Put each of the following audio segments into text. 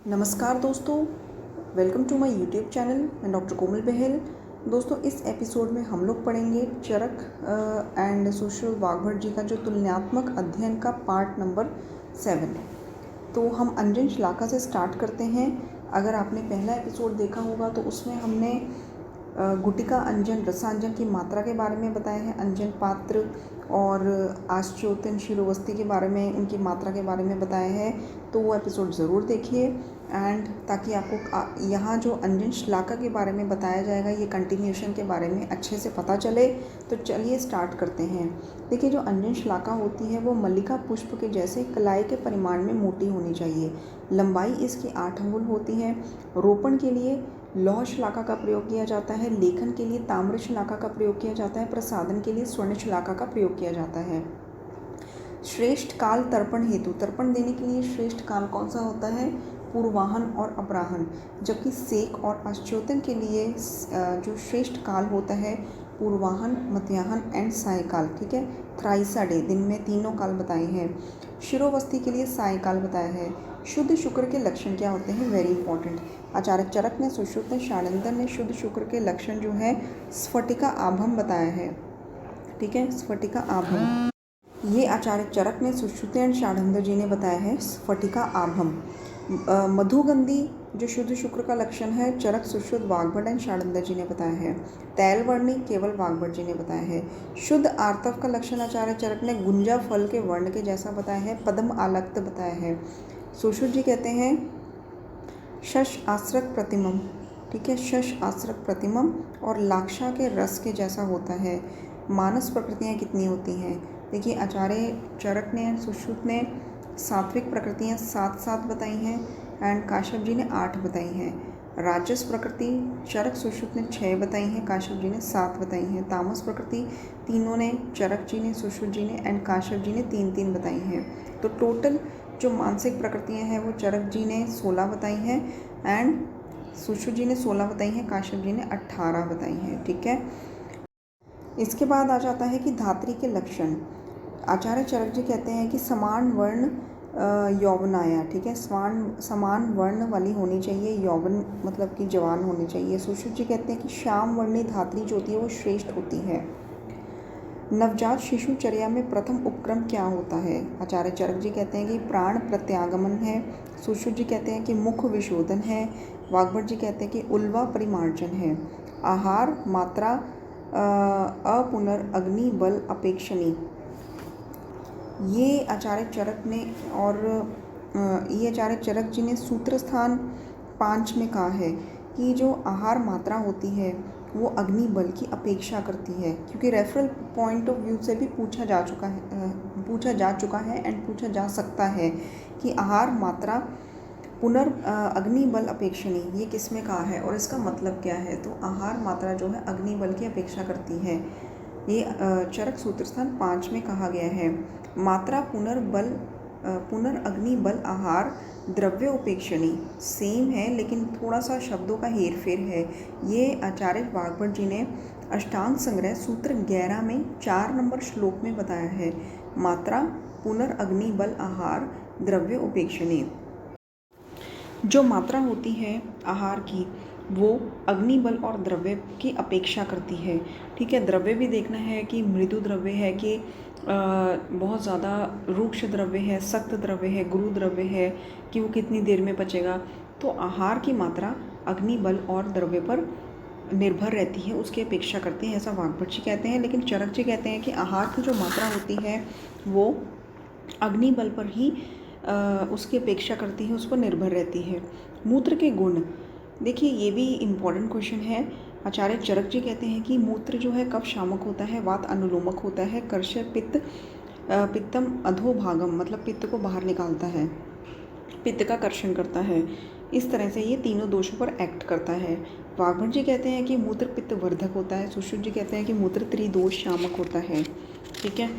नमस्कार दोस्तों, welcome to my YouTube channel. मैं डॉक्टर कोमल बहल। दोस्तों, इस एपिसोड में हम लोग पढ़ेंगे चरक एंड सुश्रुत वाग्भट जी का जो तुलनात्मक अध्ययन का पार्ट नंबर 7। तो हम अंजन श्लाका से स्टार्ट करते हैं। अगर आपने पहला एपिसोड देखा होगा तो उसमें हमने गुटिका अंजन, रसांजन की मात्रा के बारे में बताया है, अंजन पात्र और आश्चोतन शिरोवस्ती के बारे में, उनकी मात्रा के बारे में बताया है। तो वो एपिसोड ज़रूर देखिए एंड ताकि आपको यहाँ जो अंजन श्लाका के बारे में बताया जाएगा, ये कंटिन्यूशन के बारे में अच्छे से पता चले। तो चलिए स्टार्ट करते हैं। देखिए, जो अंजन श्लाका होती है वो मल्लिका पुष्प के जैसे कलाई के परिमाण में मोटी होनी चाहिए। लंबाई इसकी 8 अंगुल होती है। रोपण के लिए लौह श्लाका का प्रयोग किया जाता है। लेखन के लिए ताम्र श्लाका का प्रयोग किया जाता है। प्रसाधन के लिए स्वर्ण श्लाका का प्रयोग किया जाता है। श्रेष्ठ काल तर्पण हेतु, तर्पण देने के लिए श्रेष्ठ काल कौन सा होता है? पूर्वाहन और अपराहन। जबकि सेक और आश्चोतन के लिए जो श्रेष्ठ काल होता है पूर्वाहन, मध्याहन एंड सायकाल। ठीक है, थ्राइसा डे, दिन में तीनों काल बताए हैं। शिरोवस्ती के लिए सायकाल बताया है। शुद्ध शुक्र के लक्षण क्या होते हैं? Very important. आचार्य चरक ने, सुश्रुत ने, षडानंदर ने शुद्ध शुक्र के लक्षण जो है स्फटिका आभम बताया है। ठीक है, स्फटिका आभम, ये आचार्य चरक ने, सुश्रुत एंड षडानंदर जी ने बताया है स्फटिका आभम। मधुगंधी जो शुद्ध शुक्र का लक्षण है, चरक, सुश्रुत, वाग्भट एंड षडानंदर जी ने बताया है। तैलवर्णी केवल वाग्भट जी ने बताया है। शुद्ध आर्तव का लक्षण आचार्य चरक ने गुंजा फल के वर्ण के जैसा बताया है। पद्म आलक्त बताया है। सुश्रुत जी कहते हैं शश आश्रक प्रतिमम। ठीक है, शश आश्रक प्रतिमम और लाक्षा के रस के जैसा होता है। मानस प्रकृतियाँ कितनी होती हैं? देखिए, आचार्य चरक ने, सुश्रुत ने सात्विक प्रकृतियाँ 7 बताई हैं एंड काश्यप जी ने 8 बताई हैं। राजस प्रकृति चरक, सुश्रुत ने 6 बताई हैं, काश्यप जी ने 7 बताई हैं। तामस प्रकृति तीनों ने, चरक जी ने, सुश्रुत जी ने एंड काश्यप जी ने 3 बताई हैं। तो टोटल जो मानसिक प्रकृतियाँ हैं वो चरक जी ने 16 बताई हैं एंड सुश्रुत जी ने 16 बताई हैं, काश्यप जी ने 18 बताई हैं। ठीक है, इसके बाद आ जाता है कि धात्री के लक्षण। आचार्य चरक जी कहते हैं कि समान वर्ण यौवनाया। ठीक है, समान वर्ण वाली होनी चाहिए। यौवन मतलब कि जवान होनी चाहिए। सुश्रुत जी कहते हैं कि श्याम वर्णी धात्री जो होती है वो श्रेष्ठ होती है। नवजात शिशु चर्या में प्रथम उपक्रम क्या होता है? आचार्य चरक जी कहते हैं कि प्राण प्रत्यागमन है। सुश्रुत जी कहते हैं कि मुख विशोधन है। वाग्भट जी कहते हैं कि उल्वा परिमार्जन है। आहार मात्रा अपुनर्अग्नि बल अपेक्षणी, ये आचार्य चरक ने और ये आचार्य चरक जी ने सूत्र स्थान 5 में कहा है कि जो आहार मात्रा होती है वो अग्नि बल की अपेक्षा करती है, क्योंकि रेफरल पॉइंट ऑफ व्यू से भी पूछा जा चुका है एंड पूछा जा सकता है कि आहार मात्रा अग्नि बल अपेक्षणी ये किस में कहा है और इसका मतलब क्या है? तो आहार मात्रा जो है अग्नि बल की अपेक्षा करती है, ये चरक सूत्र स्थान 5 में कहा गया है। मात्रा पुनर्अग्नि बल आहार द्रव्य उपेक्षणी सेम है, लेकिन थोड़ा सा शब्दों का हेर फेर है। ये आचार्य वाग्भट जी ने अष्टांग संग्रह सूत्र 11 में 4 नंबर श्लोक में बताया है। मात्रा पुनर्अग्नि बल आहार द्रव्य उपेक्षणी, जो मात्रा होती है आहार की वो अग्नि बल और द्रव्य की अपेक्षा करती है। ठीक है, द्रव्य भी देखना है कि मृदु द्रव्य है कि बहुत ज़्यादा रूक्ष द्रव्य है, सख्त द्रव्य है, गुरु द्रव्य है, कि वो कितनी देर में पचेगा। तो आहार की मात्रा अग्नि बल और द्रव्य पर निर्भर रहती है, उसकी अपेक्षा करते हैं, ऐसा वाग्भट जी कहते हैं। लेकिन चरक जी कहते हैं कि आहार की जो मात्रा होती है वो अग्नि बल पर ही उसकी अपेक्षा करती है, उस पर निर्भर रहती है। मूत्र के गुण, देखिए ये भी इम्पॉर्टेंट क्वेश्चन है। आचार्य चरक जी कहते हैं कि मूत्र जो है कफ शामक होता है, वात अनुलोमक होता है, कर्षय पित्तम अधोभागम, मतलब पित्त को बाहर निकालता है, पित्त का कर्षण करता है। इस तरह से ये तीनों दोषों पर एक्ट करता है। वाग्भट जी कहते हैं कि मूत्र पित्त वर्धक होता है। सुश्रुत जी कहते हैं कि मूत्र त्रिदोष शामक होता है। ठीक है,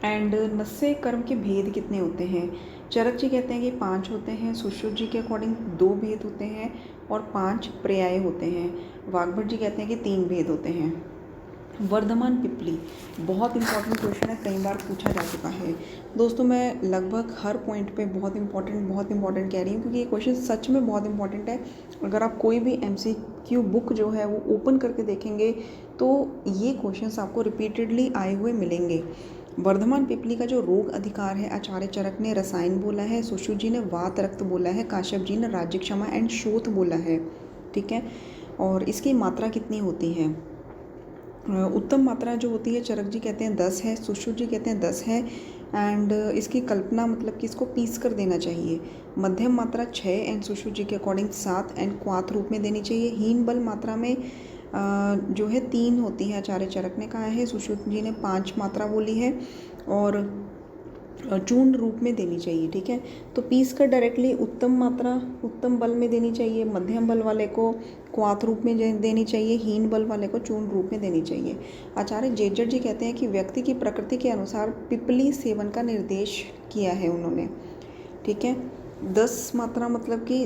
एंड नस्य कर्म के भेद कितने होते हैं? चरक जी कहते हैं कि 5 होते हैं। सुश्रुत जी के अकॉर्डिंग 2 भेद होते हैं और 5 पर्याय होते हैं। वाग्भट जी कहते हैं कि 3 भेद होते हैं। वर्धमान पिपली, बहुत इंपॉर्टेंट क्वेश्चन है, कई बार पूछा जा चुका है। दोस्तों मैं लगभग हर पॉइंट पे बहुत इंपॉर्टेंट कह रही हूँ, क्योंकि ये क्वेश्चन सच में बहुत इंपॉर्टेंट है। अगर आप कोई भी MCQ बुक जो है वो ओपन करके देखेंगे तो ये क्वेश्चंस आपको रिपीटेडली आए हुए मिलेंगे। वर्धमान पिपली का जो रोग अधिकार है, आचार्य चरक ने रसायन बोला है, सुश्रुत जी ने वात रक्त बोला है, काश्यप जी ने राज्य क्षमा एंड शोथ बोला है। ठीक है, और इसकी मात्रा कितनी होती है? उत्तम मात्रा जो होती है चरक जी कहते हैं 10 है, सुश्रुत जी कहते हैं 10 है, एंड इसकी कल्पना मतलब कि इसको पीस कर देना चाहिए। मध्यम मात्रा 6 एंड सुश्रुत जी के अकॉर्डिंग 7 एंड क्वाथ रूप में देनी चाहिए। हीन बल मात्रा में जो है 3 होती है, आचार्य चरक ने कहा है, सुश्रुत जी ने 5 मात्रा बोली है, और चूर्ण रूप में देनी चाहिए। ठीक है, तो पीस कर डायरेक्टली उत्तम मात्रा उत्तम बल में देनी चाहिए, मध्यम बल वाले को क्वाथ रूप में देनी चाहिए, हीन बल वाले को चूर्ण रूप में देनी चाहिए। आचार्य जेजर जी कहते हैं कि व्यक्ति की प्रकृति के अनुसार पिपली सेवन का निर्देश किया है उन्होंने। ठीक है, 10 मात्रा मतलब कि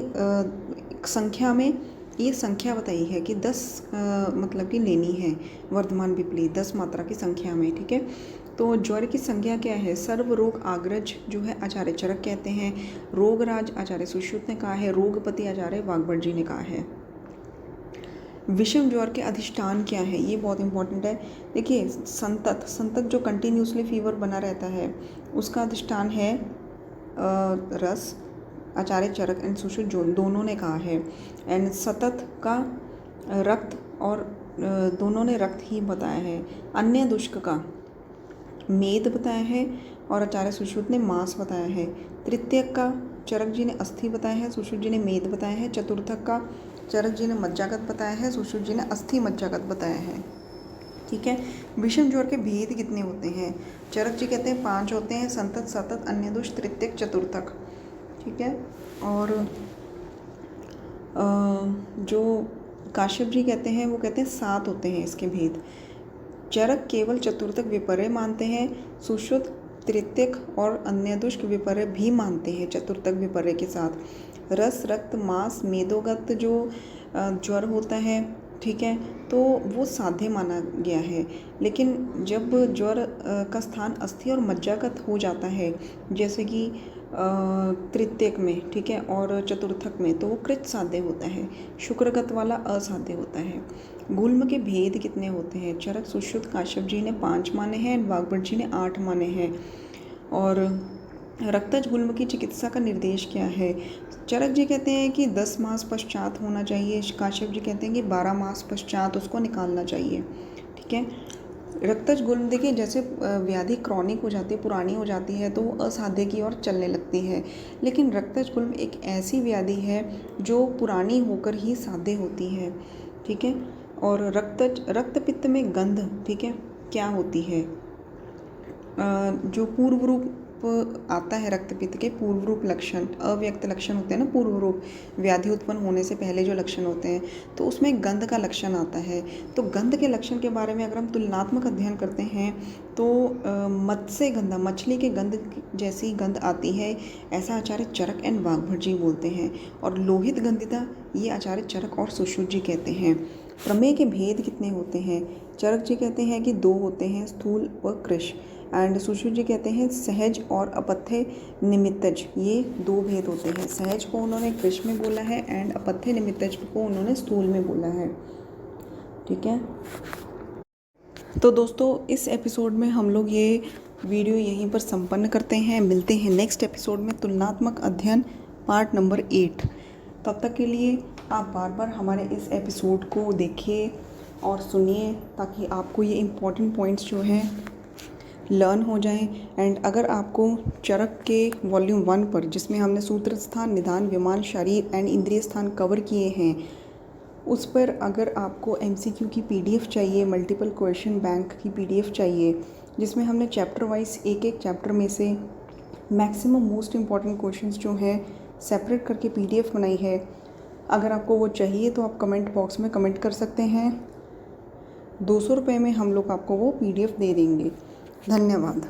संख्या में ये संख्या बताई है कि 10 मतलब कि लेनी है वर्धमान पिपली 10 मात्रा की संख्या में। ठीक है, तो ज्वर की संज्ञा क्या है? सर्व रोग आग्रज जो है आचार्य चरक कहते हैं, रोगराज आचार्य सुश्रुत ने कहा है, रोगपति आचार्य वाग्भट जी ने कहा है। विषम ज्वर के अधिष्ठान क्या है? ये बहुत इंपॉर्टेंट है। देखिए संतत जो कंटिन्यूसली फीवर बना रहता है उसका अधिष्ठान है रस, आचार्य चरक एंड सुश्रुत जो दोनों ने कहा है। एंड सतत का रक्त, और दोनों ने रक्त ही बताया है। अन्य दुष्क का मेद बताया है और आचार्य सुश्रुत ने मांस बताया है। तृतीयक का चरक जी ने अस्थि बताया है, सुश्रुत जी ने मेद बताया है। चतुर्थक का चरक जी ने मज्जागत बताया है, सुश्रुत जी ने अस्थि मज्जागत बताया है। ठीक है, विषम ज्वर के भेद कितने होते हैं? चरक जी कहते हैं 5 होते हैं, संतत, सतत, अन्यदुष, तृतीयक, चतुर्थक। ठीक है, और जो काश्यप जी कहते हैं वो कहते हैं 7 होते हैं इसके भेद। चरक केवल चतुर्थक विपर्य मानते हैं, सुश्रुत तृतीयक और अन्यदुष्क विपर्य भी मानते हैं चतुर्थक विपर्य के साथ। रस, रक्त, मांस, मेदोगत जो ज्वर होता है, ठीक है, तो वो साध्य माना गया है। लेकिन जब ज्वर का स्थान अस्थि और मज्जागत हो जाता है, जैसे कि तृतीयक में, ठीक है, और चतुर्थक में, तो वो कृत साध्य होता है, शुक्रगत वाला असाध्य होता है। गुल्म के भेद कितने होते हैं? चरक, सुश्रुत, काश्यप जी ने 5 माने हैं, वाग्भट जी ने 8 माने हैं। और रक्तज गुल्म की चिकित्सा का निर्देश क्या है? चरक जी कहते हैं कि 10 मास पश्चात होना चाहिए, काश्यप जी कहते हैं कि 12 मास पश्चात उसको निकालना चाहिए। ठीक है, रक्तज गुल्म देखिए जैसे व्याधि क्रॉनिक हो जाती है, पुरानी हो जाती है, तो वो असाध्य की ओर चलने लगती है। लेकिन रक्तज गुल्म एक ऐसी व्याधि है जो पुरानी होकर ही साध्य होती है। ठीक है, और रक्तपित्त में गंध, ठीक है, क्या होती है? जो पूर्व रूप आता है रक्तपित्त के पूर्व रूप लक्षण, अव्यक्त लक्षण होते हैं ना, पूर्व रूप व्याधि उत्पन्न होने से पहले जो लक्षण होते हैं, तो उसमें गंध का लक्षण आता है। तो गंध के लक्षण के बारे में अगर हम तुलनात्मक अध्ययन करते हैं तो मत्स्य गंधा, मछली के गंध जैसी गंध आती है, ऐसा आचार्य चरक एंड वाग्भट जी बोलते हैं। और लोहित गंधिता ये आचार्य चरक और सुश्रुत जी कहते हैं। प्रमेय के भेद कितने होते हैं? चरक जी कहते हैं कि 2 होते हैं, स्थूल व कृश, एंड सुश्रुत जी कहते हैं सहज और अपथ्य निमित्तज, ये 2 भेद होते हैं। सहज को उन्होंने कृश में बोला है एंड अपथ्य निमित्तज को उन्होंने स्थूल में बोला है। ठीक है, तो दोस्तों इस एपिसोड में हम लोग ये वीडियो यहीं पर संपन्न करते हैं। मिलते हैं नेक्स्ट एपिसोड में, तुलनात्मक अध्ययन पार्ट नंबर 8। तब तक के लिए आप बार बार हमारे इस एपिसोड को देखिए और सुनिए, ताकि आपको ये इम्पॉर्टेंट पॉइंट्स जो हैं लर्न हो जाएं। एंड अगर आपको चरक के वॉल्यूम 1 पर, जिसमें हमने सूत्र स्थान, निदान, विमान, शरीर एंड इंद्रिय स्थान कवर किए हैं, उस पर अगर आपको MCQ की PDF चाहिए, मल्टीपल क्वेश्चन बैंक की PDF चाहिए, जिसमें हमने चैप्टर वाइज एक चैप्टर में से मैक्सिमम मोस्ट इम्पॉर्टेंट क्वेश्चंस जो हैं सेपरेट करके PDF बनाई है, अगर आपको वो चाहिए तो आप कमेंट बॉक्स में कमेंट कर सकते हैं। 200 रुपये में हम लोग आपको वो PDF दे देंगे। धन्यवाद।